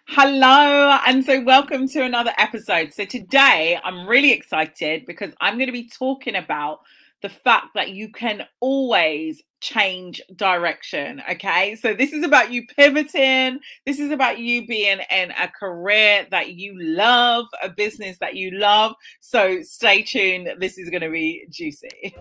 Hello, and so welcome to another episode. So today I'm really excited because I'm going to be talking about the fact that you can always change direction. Okay, so this is about you pivoting. This is about you being in a career that you love, a business that you love. So stay tuned. This is going to be juicy.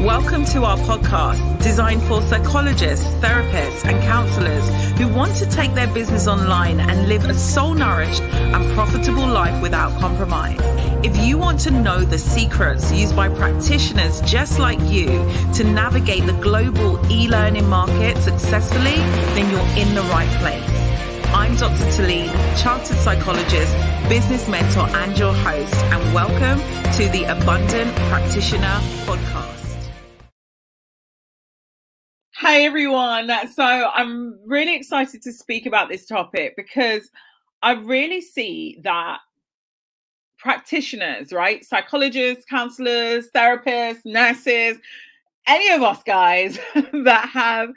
Welcome to our podcast, designed for psychologists, therapists, and counselors who want to take their business online and live a soul-nourished and profitable life without compromise. If you want to know the secrets used by practitioners just like you to navigate the global e-learning market successfully, then you're in the right place. I'm Dr. Talene, Chartered Psychologist, Business Mentor, and your host, and welcome to the Abundant Practitioner Podcast. Hey everyone. So I'm really excited to speak about this topic because I really see that practitioners, right? Psychologists, counselors, therapists, nurses, any of us guys that have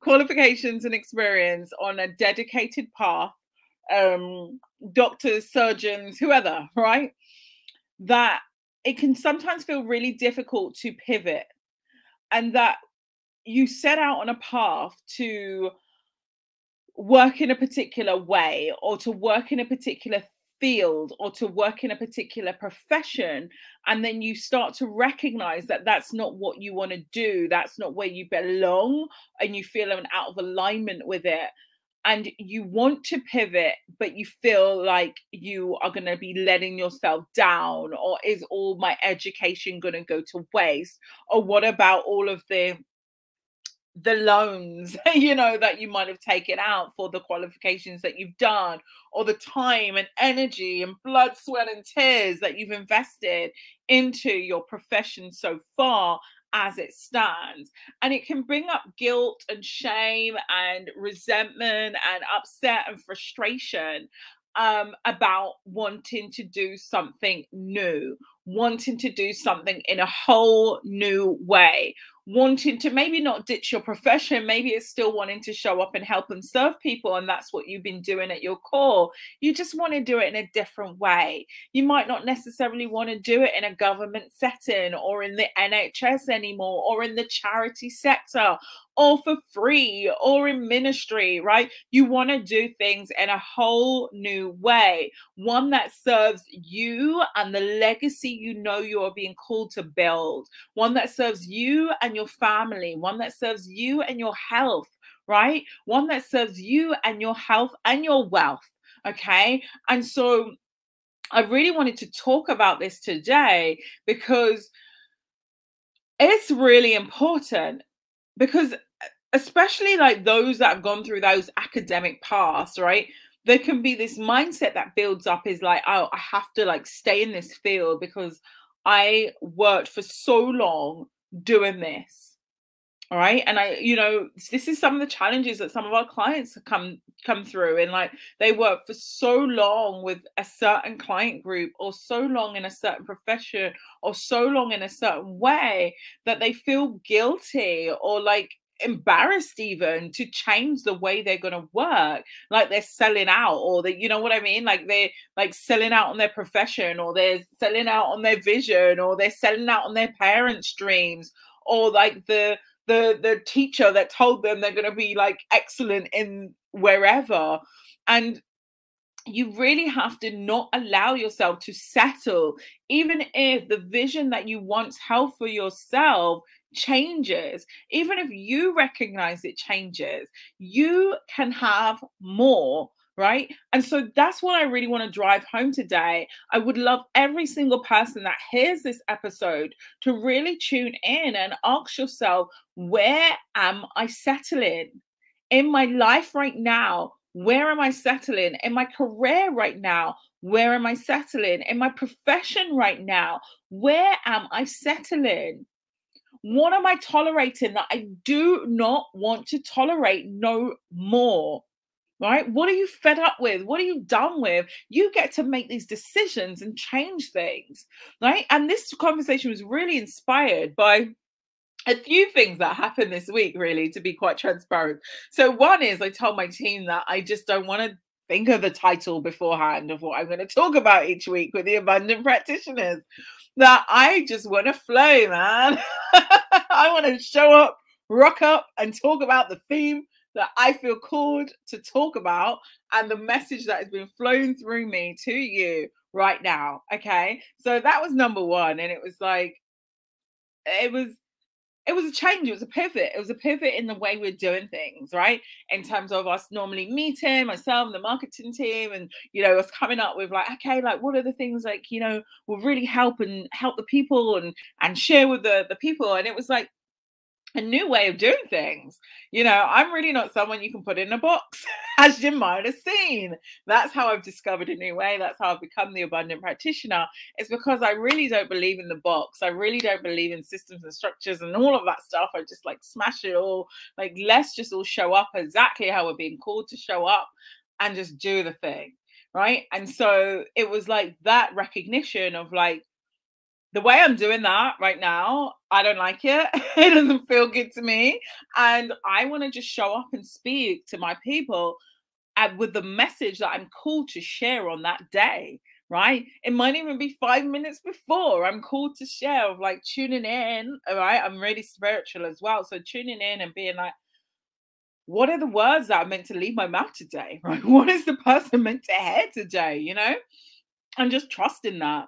qualifications and experience on a dedicated path, doctors, surgeons, whoever, right? That it can sometimes feel really difficult to pivot, and that you set out on a path to work in a particular way, or to work in a particular field, or to work in a particular profession, and then you start to recognize that that's not what you want to do, that's not where you belong, and you feel out of alignment with it, and you want to pivot, but you feel like you are going to be letting yourself down, or is all my education going to go to waste, or what about all of the loans that you might have taken out for the qualifications that you've done, or the time and energy and blood, sweat and tears that you've invested into your profession so far as it stands. And it can bring up guilt and shame and resentment and upset and frustration about wanting to do something new, wanting to do something in a whole new way, wanting to maybe not ditch your profession. Maybe it's still wanting to show up and help and serve people, and that's what you've been doing at your core. You just want to do it in a different way. You might not necessarily want to do it in a government setting, or in the NHS anymore, or in the charity sector, or for free, or in ministry, right? You want to do things in a whole new way, one that serves you and the legacy you are being called to build, one that serves you and your family, one that serves you and your health, right? One that serves you and your health and your wealth, okay? And so I really wanted to talk about this today because it's really important, because especially like those that have gone through those academic paths, right? There can be this mindset that builds up, is like, oh, I have to like stay in this field because I worked for so long doing this. All right. And this is some of the challenges that some of our clients have come through, and like they work for so long with a certain client group, or so long in a certain profession, or so long in a certain way, that they feel guilty or like embarrassed even to change the way they're going to work, like they're selling out, or they, you know what I mean, like they're like selling out on their profession, or they're selling out on their vision, or they're selling out on their parents' dreams, or like the teacher that told them they're going to be like excellent in wherever. And you really have to not allow yourself to settle, even if the vision that you once held for yourself changes. Even if you recognize it changes, you can have more, right? And so that's what I really want to drive home today. I would love every single person that hears this episode to really tune in and ask yourself, where am I settling in my life right now? Where am I settling in my career right now? Where am I settling in my profession right now? Where am I settling? What am I tolerating that I do not want to tolerate no more? Right? What are you fed up with? What are you done with? You get to make these decisions and change things, right? And this conversation was really inspired by a few things that happened this week, really, to be quite transparent. So one is I told my team that I just don't want to think of the title beforehand of what I'm going to talk about each week with the abundant practitioners. That I just want to flow, man. I want to show up, rock up, and talk about the theme that I feel called to talk about and the message that has been flowing through me to you right now. Okay. So that was number one. And it was like, it was a change. It was a pivot. It was a pivot in the way we're doing things, right? In terms of us normally meeting, myself, the marketing team, and us coming up with like, okay, like what are the things like will really help the people and share with the people. And it was like a new way of doing things. I'm really not someone you can put in a box, as you might have seen. That's how I've discovered a new way. That's how I've become the abundant practitioner. It's because I really don't believe in the box. I really don't believe in systems and structures and all of that stuff. I just like smash it all. Like, let's just all show up exactly how we're being called to show up and just do the thing. Right. And so it was like that recognition of like, the way I'm doing that right now, I don't like it. It doesn't feel good to me. And I want to just show up and speak to my people with the message that I'm called to share on that day, right? It might even be 5 minutes before I'm called to share of like tuning in, all right? I'm really spiritual as well. So tuning in and being like, what are the words that are meant to leave my mouth today, right? What is the person meant to hear today, I'm just trusting that.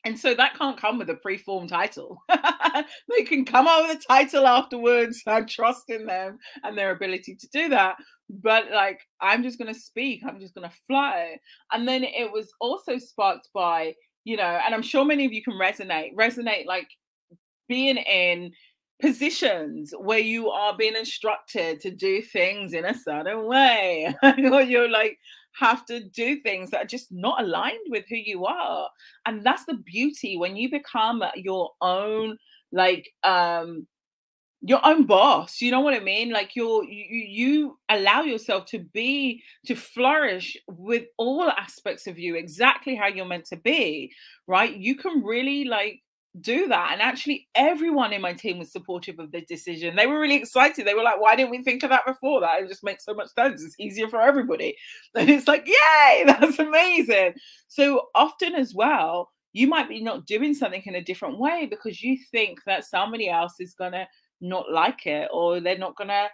And so that can't come with a pre-formed title. They can come up with a title afterwards. I'm trusting them and their ability to do that. But like, I'm just going to speak. I'm just going to flow. And then it was also sparked by, and I'm sure many of you can resonate like being in positions where you are being instructed to do things in a certain way, or you're like, have to do things that are just not aligned with who you are. And that's the beauty when you become your own your own boss. You know what I mean? Like you allow yourself to flourish with all aspects of you exactly how you're meant to be, right? You can really like do that. And actually everyone in my team was supportive of the decision. They were really excited. They were like, why didn't we think of that before? That it just makes so much sense. It's easier for everybody. And it's like, yay, that's amazing. So often as well, you might be not doing something in a different way because you think that somebody else is gonna not like it, or they're not gonna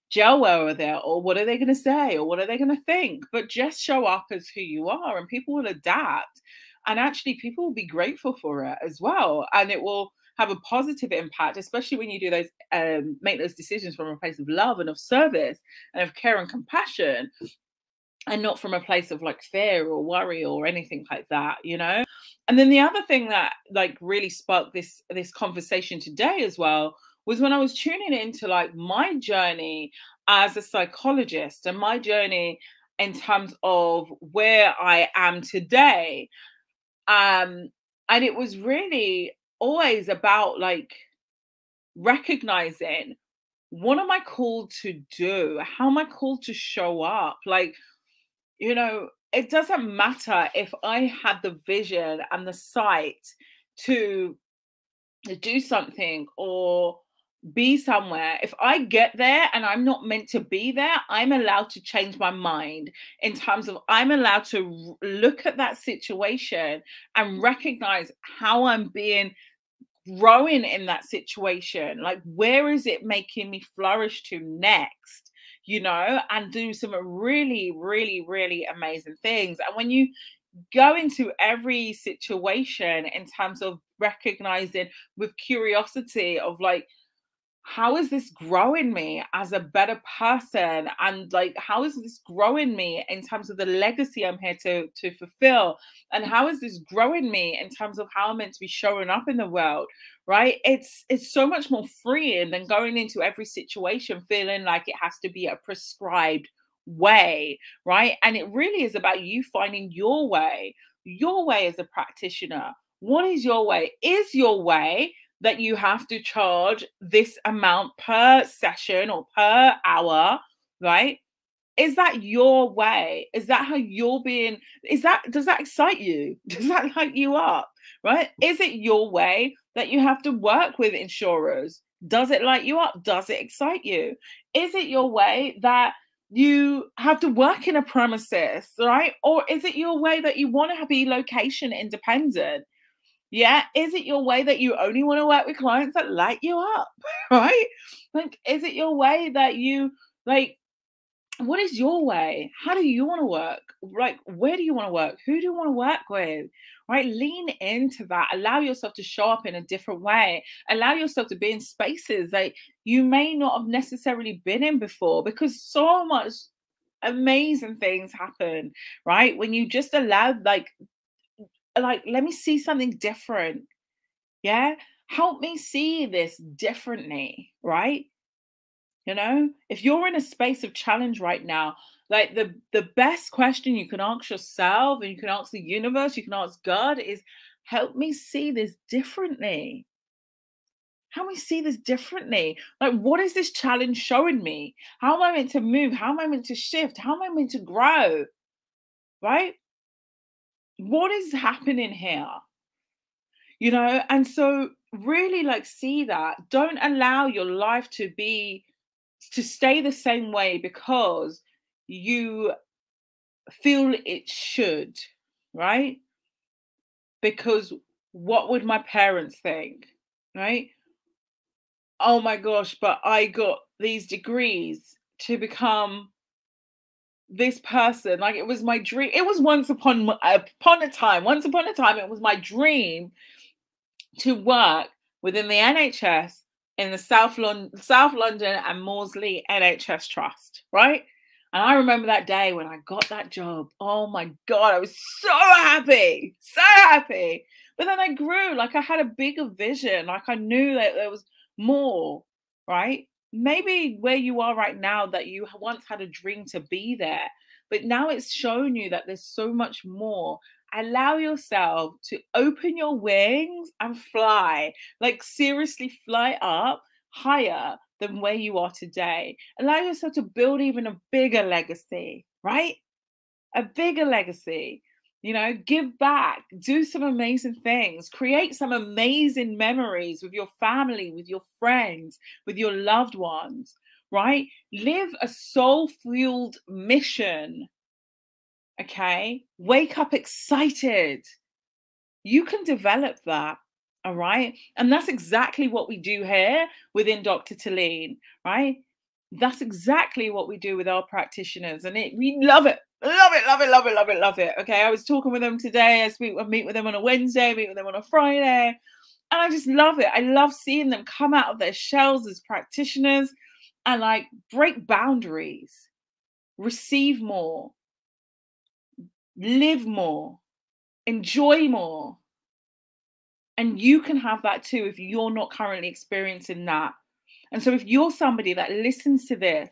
gel well with it, or what are they going to say, or what are they going to think? But just show up as who you are and people will adapt. And actually people will be grateful for it as well. And it will have a positive impact, especially when you do those, make those decisions from a place of love and of service and of care and compassion, and not from a place of like fear or worry or anything like that, And then the other thing that like really sparked this conversation today as well was when I was tuning into like my journey as a psychologist and my journey in terms of where I am today. And it was really always about like recognizing, what am I called to do? How am I called to show up? Like, it doesn't matter if I had the vision and the sight to do something or be somewhere. If I get there and I'm not meant to be there, I'm allowed to change my mind in terms of I'm allowed to look at that situation and recognize how I'm growing in that situation. Like, where is it making me flourish to next? And do some really, really, really amazing things. And when you go into every situation in terms of recognizing with curiosity of like, how is this growing me as a better person? And like, how is this growing me in terms of the legacy I'm here to fulfill? And how is this growing me in terms of how I'm meant to be showing up in the world, right? It's so much more freeing than going into every situation feeling like it has to be a prescribed way, right? And it really is about you finding your way as a practitioner. What is your way? Is your way that you have to charge this amount per session or per hour, right? Is that your way? Is that how you're being? Does that excite you? Does that light you up, right? Is it your way that you have to work with insurers Does it light you up? Does it excite you? Is it your way that you have to work in a premises, right? Or is it your way that you want to be location independent? Yeah. Is it your way that you only want to work with clients that light you up, right? Like, is it your way that you like, what is your way? How do you want to work? Like, where do you want to work? Who do you want to work with? Right? Lean into that. Allow yourself to show up in a different way. Allow yourself to be in spaces that you may not have necessarily been in before, because so much amazing things happen, right? When you just allow, let me see something different. Yeah. Help me see this differently, right? You know, if you're in a space of challenge right now, like the best question you can ask yourself, and you can ask the universe, you can ask God, is help me see this differently. Help me see this differently. Like, what is this challenge showing me? How am I meant to move? How am I meant to shift? How am I meant to grow? Right? What is happening here? You know, and so really, like, see that. Don't allow your life to stay the same way because you feel it should, right? Because what would my parents think, right? Oh my gosh, but I got these degrees to become this person. Like, it was my dream. It was once upon a time, it was my dream to work within the NHS in the South London and Maudsley NHS Trust, right? And I remember that day when I got that job. Oh my God, I was so happy, so happy. But then I grew, like, I had a bigger vision. Like, I knew that there was more, right? Maybe where you are right now, that you once had a dream to be there, but now it's shown you that there's so much more. Allow yourself to open your wings and fly, like, seriously fly up higher than where you are today. Allow yourself to build even a bigger legacy, right? A bigger legacy. You know, give back, do some amazing things, create some amazing memories with your family, with your friends, with your loved ones, right? Live a soul-fueled mission. Okay, wake up excited. You can develop that. All right. And that's exactly what we do here within Dr. Talene, right? That's exactly what we do with our practitioners. And we love it. Love it, love it, love it, love it, love it. Okay. I was talking with them today. I meet with them on a Wednesday, meet with them on a Friday. And I just love it. I love seeing them come out of their shells as practitioners and, like, break boundaries, receive more, live more, enjoy more. And you can have that too if you're not currently experiencing that. And so if you're somebody that listens to this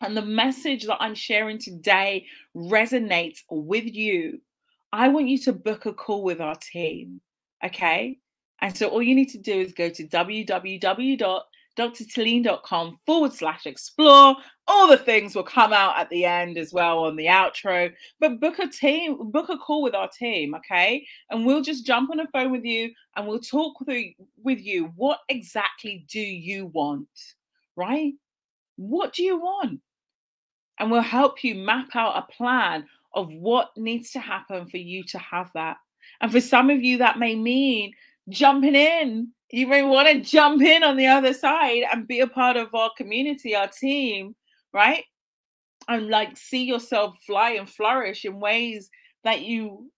and the message that I'm sharing today resonates with you, I want you to book a call with our team. Okay. And so all you need to do is go to www.drtalene.com/explore. All the things will come out at the end as well on the outro, but book a call with our team. Okay. And we'll just jump on a phone with you and we'll talk with you. What exactly do you want? Right? What do you want? And we'll help you map out a plan of what needs to happen for you to have that. And for some of you, that may mean jumping in. You may want to jump in on the other side and be a part of our community, our team, right? And, like, see yourself fly and flourish in ways that you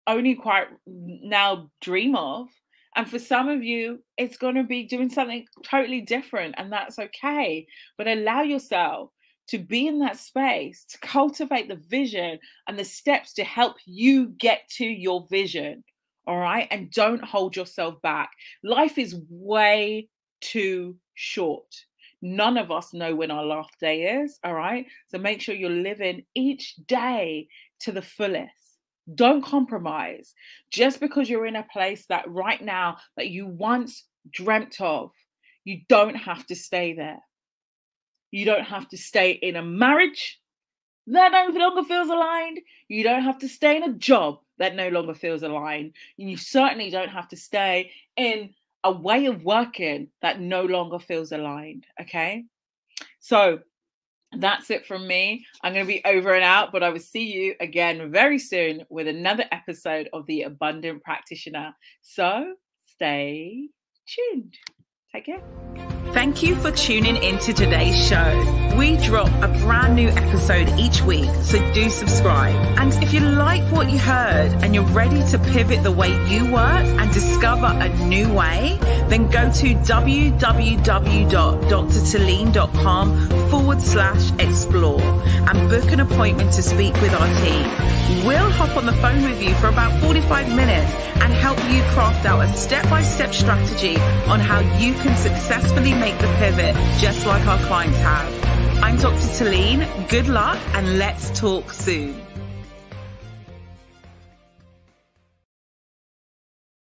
only quite now dream of. And for some of you, it's going to be doing something totally different, and that's okay. But allow yourself to be in that space, to cultivate the vision and the steps to help you get to your vision. All right. And don't hold yourself back. Life is way too short. None of us know when our last day is. All right. So make sure you're living each day to the fullest. Don't compromise. Just because you're in a place that right now that you once dreamt of, you don't have to stay there. You don't have to stay in a marriage that no longer feels aligned. You don't have to stay in a job that no longer feels aligned. And you certainly don't have to stay in a way of working that no longer feels aligned. Okay. So that's it from me. I'm going to be over and out, but I will see you again very soon with another episode of The Abundant Practitioner. So stay tuned. Take care. Thank you for tuning into today's show. We drop a brand new episode each week, so do subscribe. And if you like what you heard and you're ready to pivot the way you work and discover a new way, then go to www.drtalene.com/explore and book an appointment to speak with our team. We'll hop on the phone with you for about 45 minutes and help you craft out a step-by-step strategy on how you can successfully make the pivot just like our clients have. I'm Dr. Talene. Good luck and let's talk soon.